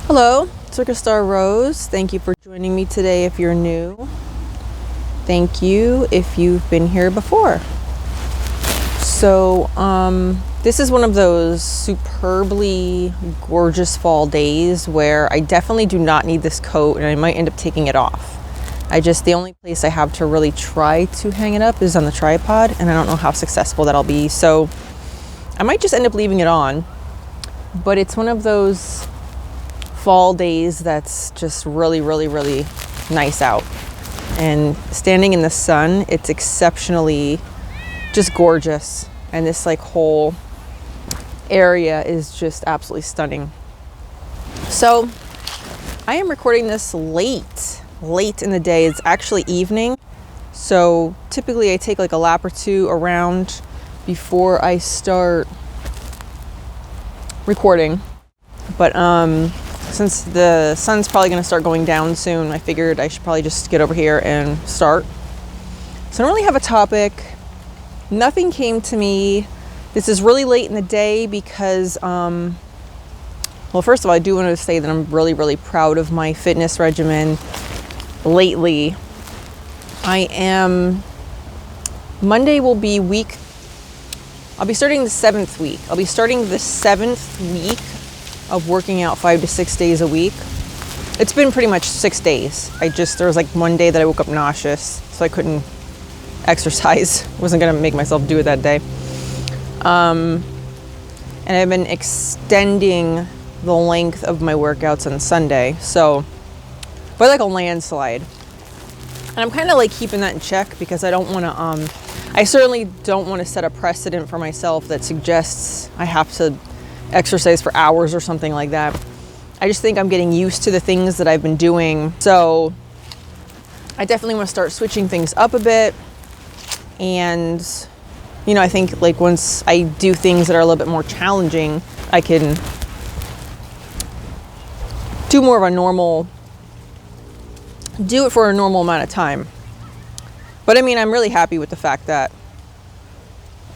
Hello, Circus Star Rose. Thank you for joining me today if you're new. Thank you if you've been here before. So, this is one of those superbly gorgeous fall days where I definitely do not need this coat and I might end up taking it off. The only place I have to really try to hang it up is on the tripod, and I don't know how successful that'll be. So I might just end up leaving it on, but it's one of those fall days that's just really, really, really nice out. And standing in the sun, it's exceptionally just gorgeous. And this whole area is just absolutely stunning. So I am recording this late in the day. It's actually evening. So typically I take a lap or two around before I start recording. But since the sun's probably going to start going down soon, I figured I should probably just get over here and start. So I don't really have a topic. Nothing came to me. This is really late in the day because, well, first of all, I do want to say that I'm really, really proud of my fitness regimen lately. Monday will be I'll be starting the 7th week. I'll be starting the 7th week of working out 5 to 6 days a week. It's been pretty much 6 days. There was one day that I woke up nauseous, so I couldn't exercise. Wasn't gonna make myself do it that day. And I've been extending the length of my workouts on Sunday, so by a landslide. And I'm kind of keeping that in check because I don't want to, I certainly don't want to set a precedent for myself that suggests I have to exercise for hours or something like that. I just think I'm getting used to the things that I've been doing. So I definitely want to start switching things up a bit. And, I think once I do things that are a little bit more challenging, I can do it for a normal amount of time. But I'm really happy with the fact that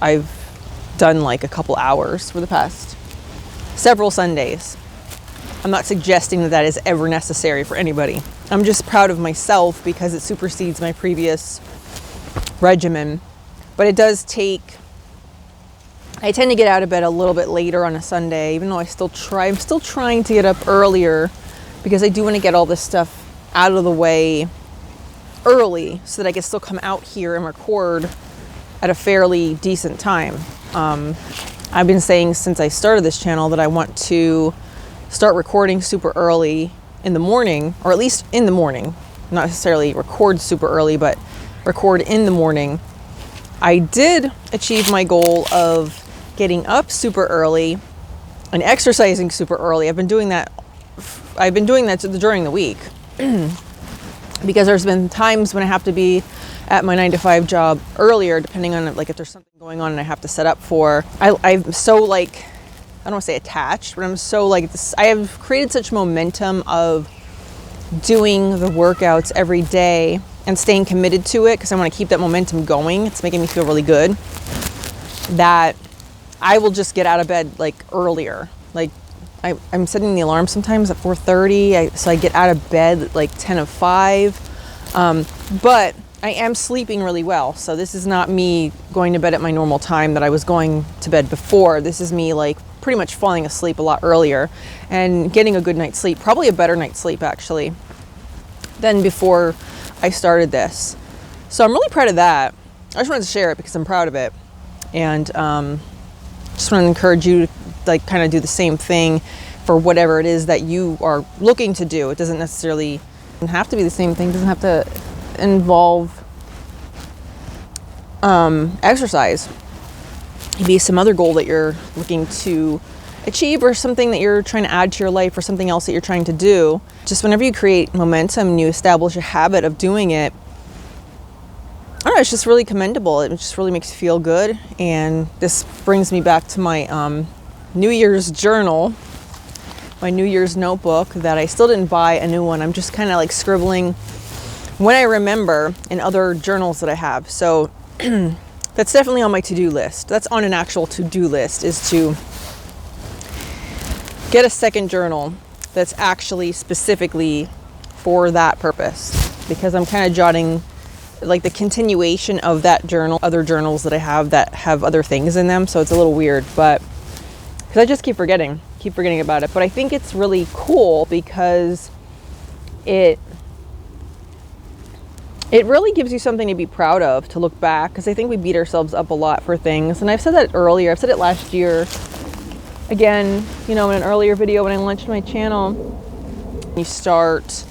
I've done a couple hours for the past several Sundays. I'm not suggesting that is ever necessary for anybody. I'm just proud of myself because it supersedes my previous regimen. But it does I tend to get out of bed a little bit later on a Sunday, even though I'm still trying to get up earlier because I do want to get all this stuff out of the way early so that I can still come out here and record at a fairly decent time. I've been saying since I started this channel that I want to start recording super early in the morning, or at least in the morning, not necessarily record super early, but record in the morning. I did achieve my goal of getting up super early and exercising super early. I've been doing that during the week because there's been times when I have to be at my 9-to-5 job earlier, depending on if there's something going on and I have to set up for. I'm so I don't want to say attached, but I'm so this. I have created such momentum of doing the workouts every day and staying committed to it because I want to keep that momentum going. It's making me feel really good that I will just get out of bed earlier. I'm setting the alarm sometimes at 4:30, so I get out of bed at 10:05. But I am sleeping really well. So this is not me going to bed at my normal time that I was going to bed before. This is me pretty much falling asleep a lot earlier and getting a good night's sleep, probably a better night's sleep actually than before I started this. So I'm really proud of that. I just wanted to share it because I'm proud of it. And just want to encourage you to kind of do the same thing for whatever it is that you are looking to do. It doesn't necessarily have to be the same thing. It doesn't have to involve exercise. Maybe some other goal that you're looking to achieve or something that you're trying to add to your life or something else that you're trying to do. Just whenever you create momentum and you establish a habit of doing it, I don't know, it's just really commendable. It just really makes you feel good. And this brings me back to my New Year's journal, my New Year's notebook that I still didn't buy a new one. I'm just kind of scribbling when I remember in other journals that I have. So that's definitely on my to-do list. That's on an actual to-do list, is to get a second journal. that's actually specifically for that purpose, because I'm kind of jotting like the continuation of that journal, other journals that I have that have other things in them. So it's a little weird, but because I just keep forgetting about it. But I think it's really cool because it really gives you something to be proud of, to look back, because I think we beat ourselves up a lot for things. And I've said that earlier. I've said it last year. Again, in an earlier video when I launched my channel, you start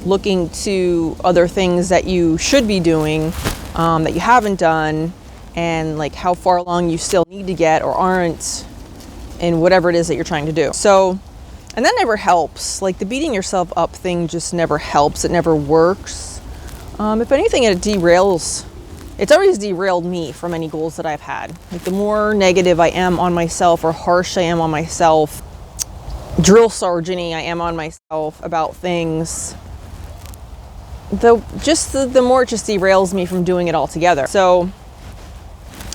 looking to other things that you should be doing that you haven't done, and like how far along you still need to get or aren't in whatever it is that you're trying to do. So, and that never helps. Like the beating yourself up thing just never helps. It never works. If anything, it derails. It's always derailed me from any goals that I've had. Like the more negative I am on myself or harsh I am on myself, drill sergeant-y I am on myself about things, the more it just derails me from doing it altogether. So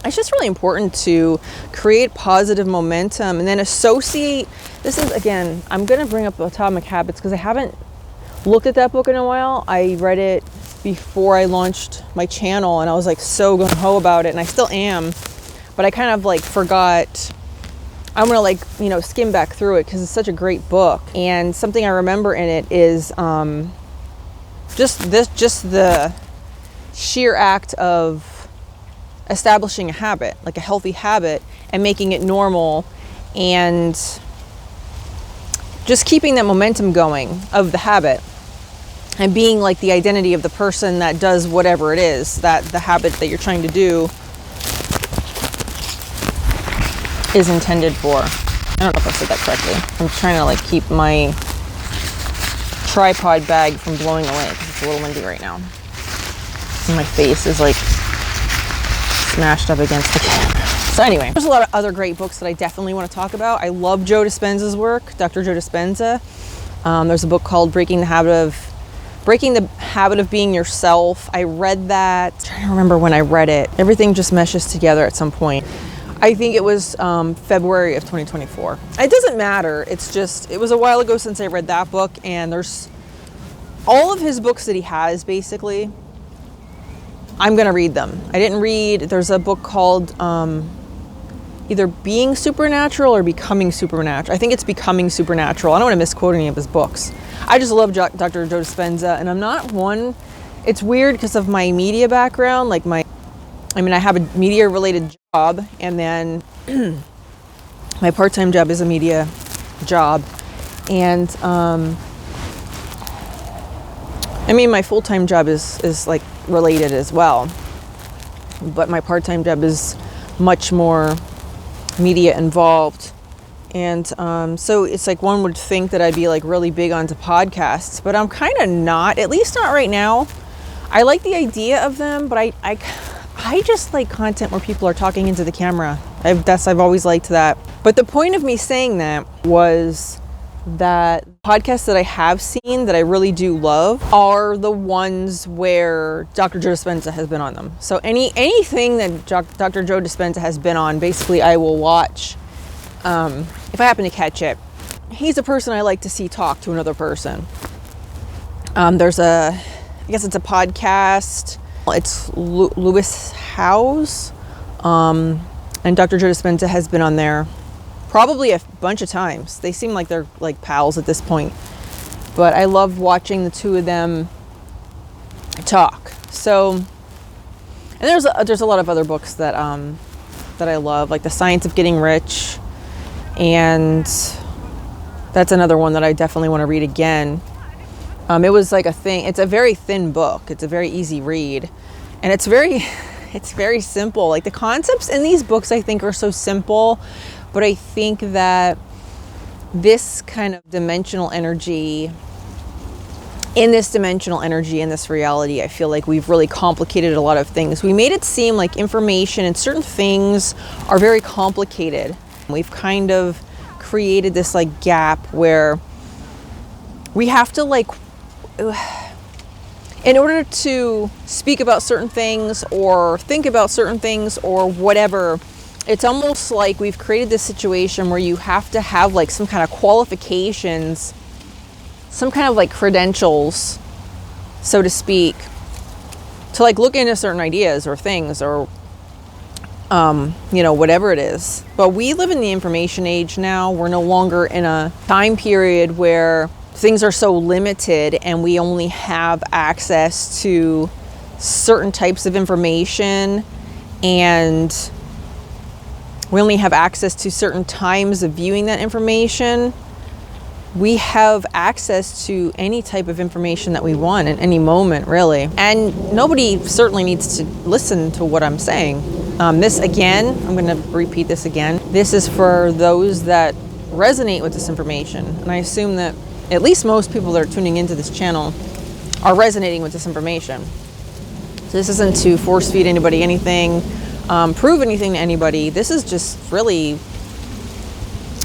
it's just really important to create positive momentum and then associate. This is, again, I'm going to bring up Atomic Habits because I haven't looked at that book in a while. I read it before I launched my channel and I was like so gung-ho about it, and I still am, but I kind of like forgot. I'm going to like, skim back through it because it's such a great book. And something I remember in it is just the sheer act of establishing a habit, like a healthy habit, and making it normal, and just keeping that momentum going of the habit, and being like the identity of the person that does whatever it is that the habit that you're trying to do is intended for. I don't know if I said that correctly. I'm trying to like keep my tripod bag from blowing away because it's a little windy right now. And my face is like smashed up against the camera. So anyway, there's a lot of other great books that I definitely want to talk about. I love Joe Dispenza's work, Dr. Joe Dispenza. There's a book called Breaking the Habit of Being Yourself. I read that. I'm trying to remember when I read it. Everything just meshes together at some point. I think it was February of 2024. It doesn't matter. It was a while ago since I read that book, and there's all of his books that he has, basically. I'm going to read them. There's a book called either Being Supernatural or Becoming Supernatural. I think it's Becoming Supernatural. I don't want to misquote any of his books. I just love Dr. Joe Dispenza, and I'm not one. It's weird because of my media background. I have a media-related job, and then my part-time job is a media job. And, my full-time job is like related as well. But my part-time job is much more media involved. And so it's like one would think that I'd be like really big onto podcasts, but I'm kind of not, at least not right now. I like the idea of them, but I just like content where people are talking into the camera. I've always liked that. But the point of me saying that was that podcasts that I have seen that I really do love are the ones where Dr. Joe Dispenza has been on them. So anything that Dr. Joe Dispenza has been on, basically I will watch if I happen to catch it. He's a person I like to see talk to another person. I guess it's a podcast. It's Lewis Howes, and Dr. Joe Dispenza has been on there probably a bunch of times. They seem like they're like pals at this point, but I love watching the two of them talk. So, and there's a lot of other books that I love, like The Science of Getting Rich, and that's another one that I definitely want to read again. It was like a thing. It's a very thin book. It's a very easy read, and it's very simple. Like the concepts in these books, I think, are so simple, but I think that this kind of dimensional energy, in this reality, I feel like we've really complicated a lot of things. We made it seem like information and certain things are very complicated. We've kind of created this like gap where we have to like, in order to speak about certain things or think about certain things or whatever, it's almost like we've created this situation where you have to have like some kind of qualifications some kind of like credentials, so to speak, to like look into certain ideas or things or whatever it is. But we live in the information age now. We're no longer in a time period where things are so limited and we only have access to certain types of information, and we only have access to certain times of viewing that information. We have access to any type of information that we want at any moment, really. And nobody certainly needs to listen to what I'm saying. This again, I'm going to repeat this again. This is for those that resonate with this information. And I assume that at least most people that are tuning into this channel are resonating with this information. So this isn't to force feed anybody anything, prove anything to anybody. This is just really,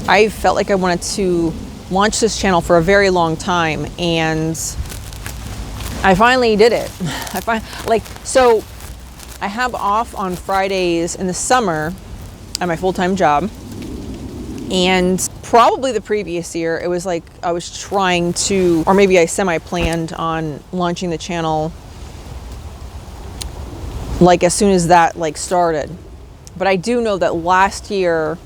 I felt like I wanted to launch this channel for a very long time, and I finally did it. So I have off on Fridays in the summer at my full-time job, and probably the previous year it was like I was trying to, or maybe I semi-planned on launching the channel like as soon as that like started. But I do know that last year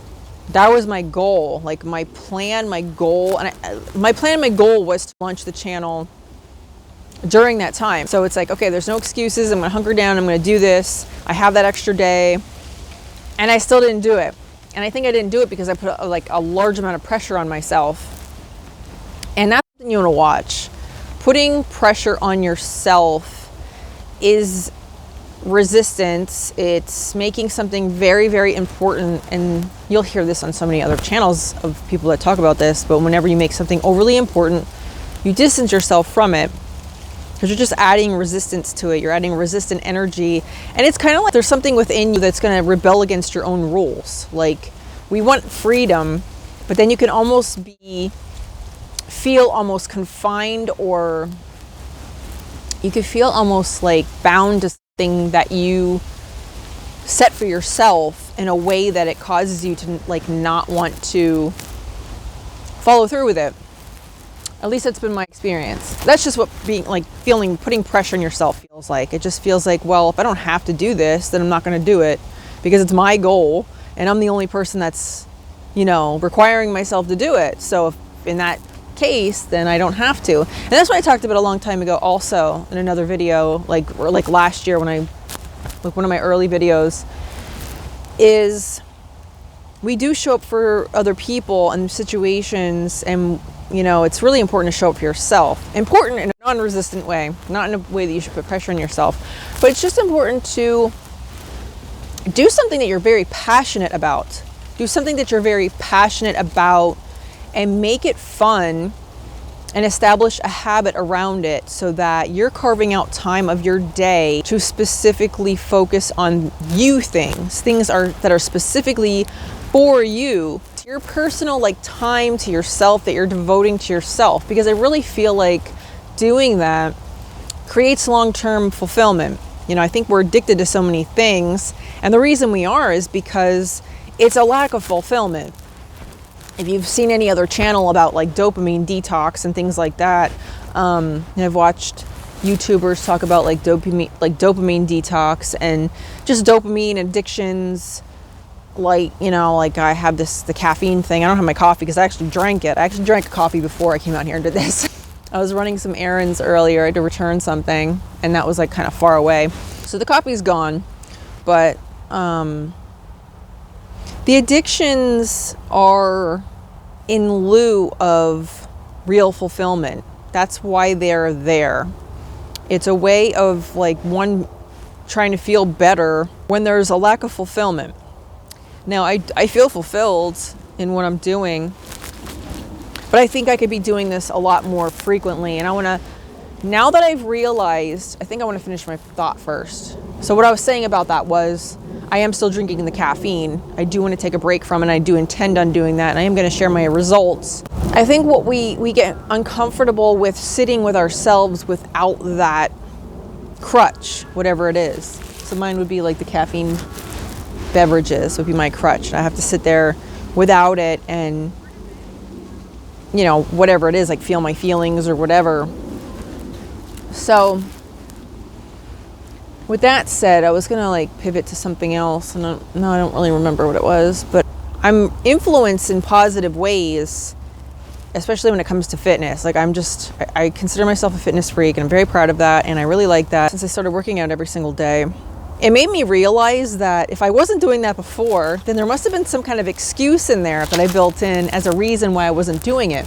that was my goal, like my plan, my goal, and my goal was to launch the channel during that time. So it's like, okay, there's no excuses. I'm gonna hunker down. I'm gonna do this. I have that extra day, and I still didn't do it. And I think I didn't do it because I put a large amount of pressure on myself. And that's something you want to watch. Putting pressure on yourself is resistance. It's making something very, very important, and you'll hear this on so many other channels of people that talk about this, but whenever you make something overly important, you distance yourself from it because you're just adding resistance to it. You're adding resistant energy, and it's kind of like there's something within you that's going to rebel against your own rules. Like, we want freedom, but then you can almost feel almost confined, or you could feel almost like bound to thing that you set for yourself in a way that it causes you to like not want to follow through with it. At least that's been my experience. That's just what putting pressure on yourself feels like. It just feels like, well, if I don't have to do this, then I'm not going to do it because it's my goal and I'm the only person that's, requiring myself to do it. So if in that case, then I don't have to. And that's what I talked about a long time ago also in another video, like last year when one of my early videos, is we do show up for other people and situations, and it's really important to show up for yourself. Important in a non-resistant way, not in a way that you should put pressure on yourself, but it's just important to do something that you're very passionate about. Do something that you're very passionate about and make it fun and establish a habit around it so that you're carving out time of your day to specifically focus on you things that are specifically for you, to your personal time to yourself that you're devoting to yourself. Because I really feel like doing that creates long-term fulfillment. I think we're addicted to so many things, and the reason we are is because it's a lack of fulfillment. If you've seen any other channel about dopamine detox and things like that, I've watched YouTubers talk about dopamine detox and just dopamine addictions. I have the caffeine thing. I don't have my coffee because I actually drank it. I actually drank a coffee before I came out here and did this. I was running some errands earlier. I had to return something, and that was kind of far away. So the coffee's gone, but the addictions are in lieu of real fulfillment. That's why they're there. It's a way of one trying to feel better when there's a lack of fulfillment. Now, I feel fulfilled in what I'm doing, but I think I could be doing this a lot more frequently. And now that I've realized, I think I want to finish my thought first. So what I was saying about that was, I am still drinking the caffeine. I do want to take a break from it, and I do intend on doing that, and I am going to share my results. I think what we get uncomfortable with sitting with ourselves without that crutch, whatever it is. So mine would be the caffeine beverages would be my crutch. I have to sit there without it and you know, whatever it is, like feel my feelings or whatever. So with that said, I was gonna like pivot to something else, and I don't really remember what it was, but I'm influenced in positive ways, especially when it comes to fitness. Like I consider myself a fitness freak, and I'm very proud of that, and I really like that. Since I started working out every single day, it made me realize that if I wasn't doing that before, then there must have been some kind of excuse in there that I built in as a reason why I wasn't doing it.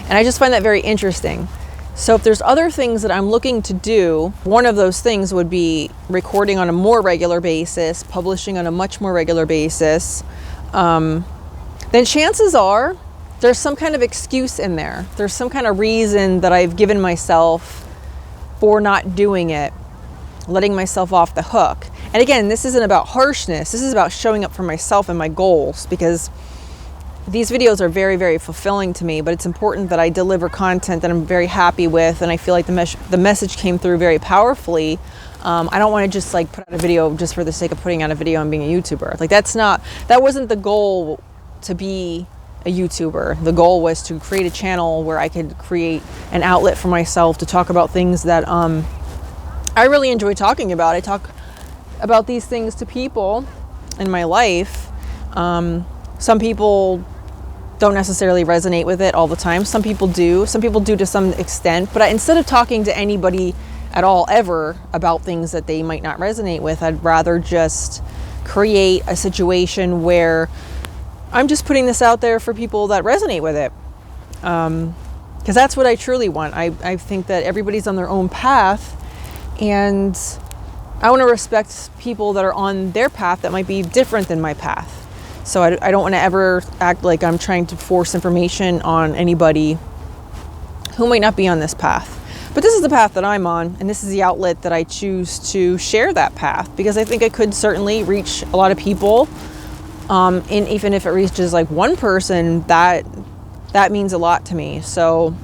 And I just find that very interesting. So if there's other things that I'm looking to do, one of those things would be recording on a more regular basis, publishing on a much more regular basis, then chances are there's some kind of excuse in there. There's some kind of reason that I've given myself for not doing it, letting myself off the hook. And again, this isn't about harshness. This is about showing up for myself and my goals, because these videos are very, very fulfilling to me, but it's important that I deliver content that I'm very happy with, and I feel like the message came through very powerfully. I don't want to just like put out a video just for the sake of putting out a video and being a YouTuber. Like that wasn't the goal to be a YouTuber. The goal was to create a channel where I could create an outlet for myself to talk about things that I really enjoy talking about. I talk about these things to people in my life. Some people don't necessarily resonate with it all the time. Some people do. Some people do to some extent. But instead of talking to anybody at all ever about things that they might not resonate with, I'd rather just create a situation where I'm just putting this out there for people that resonate with it. Because that's what I truly want. I think that everybody's on their own path, and I want to respect people that are on their path that might be different than my path. So I don't want to ever act like I'm trying to force information on anybody who might not be on this path. But this is the path that I'm on, and this is the outlet that I choose to share that path, because I think I could certainly reach a lot of people. And even if it reaches like one person, that means a lot to me. So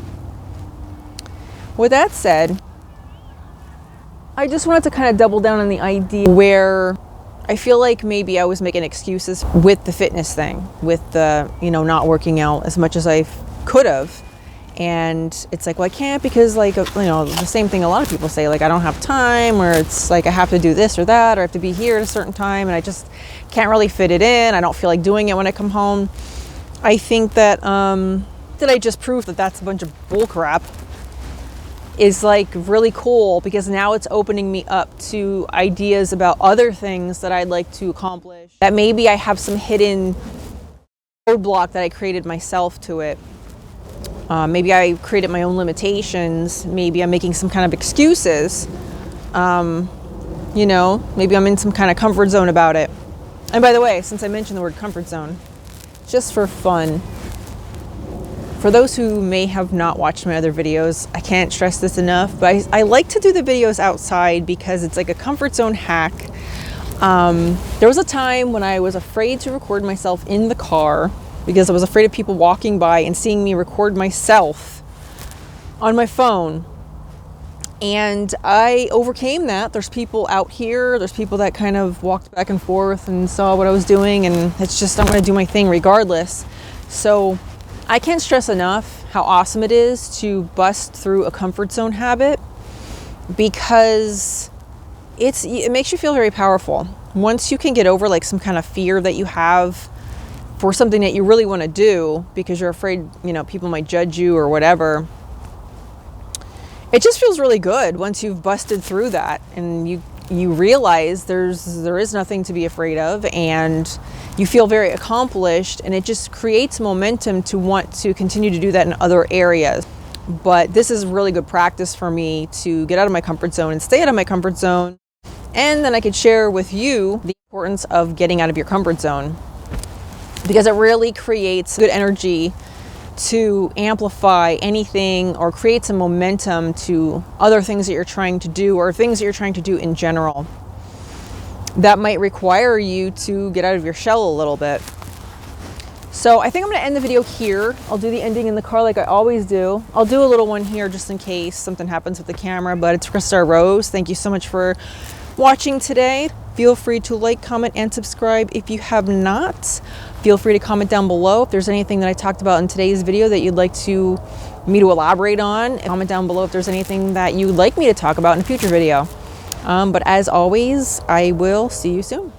with that said, I just wanted to kind of double down on the idea where I feel like maybe I was making excuses with the fitness thing, with the, not working out as much as I could have. And it's like, well, I can't because like, the same thing a lot of people say, like, I don't have time, or it's like, I have to do this or that, or I have to be here at a certain time, and I just can't really fit it in. I don't feel like doing it when I come home. I think that, I just proved that that's a bunch of bull crap is like really cool, because now it's opening me up to ideas about other things that I'd like to accomplish, that maybe I have some hidden roadblock that I created myself to it. Maybe I created my own limitations. Maybe I'm making some kind of excuses. Maybe I'm in some kind of comfort zone about it. And by the way, since I mentioned the word comfort zone, just for fun, for those who may have not watched my other videos, I can't stress this enough, but I like to do the videos outside because it's like a comfort zone hack. There was a time when I was afraid to record myself in the car because I was afraid of people walking by and seeing me record myself on my phone. And I overcame that. There's people out here, there's people that kind of walked back and forth and saw what I was doing, and it's just, I'm gonna do my thing regardless. So I can't stress enough how awesome it is to bust through a comfort zone habit, because it makes you feel very powerful. Once you can get over like some kind of fear that you have for something that you really want to do because you're afraid, people might judge you or whatever, it just feels really good once you've busted through that and you realize there is nothing to be afraid of, and you feel very accomplished, and it just creates momentum to want to continue to do that in other areas. But this is really good practice for me to get out of my comfort zone and stay out of my comfort zone. And then I could share with you the importance of getting out of your comfort zone, because it really creates good energy to amplify anything or create some momentum to other things that you're trying to do, or things that you're trying to do in general that might require you to get out of your shell a little bit. So I think I'm going to end the video here. I'll do the ending in the car like I always do. I'll do a little one here just in case something happens with the camera, but it's Krista Rose. Thank you so much for watching today. Feel free to like, comment, and subscribe if you have not. Feel free to comment down below if there's anything that I talked about in today's video that you'd like me to elaborate on. Comment down below if there's anything that you'd like me to talk about in a future video. But as always, I will see you soon.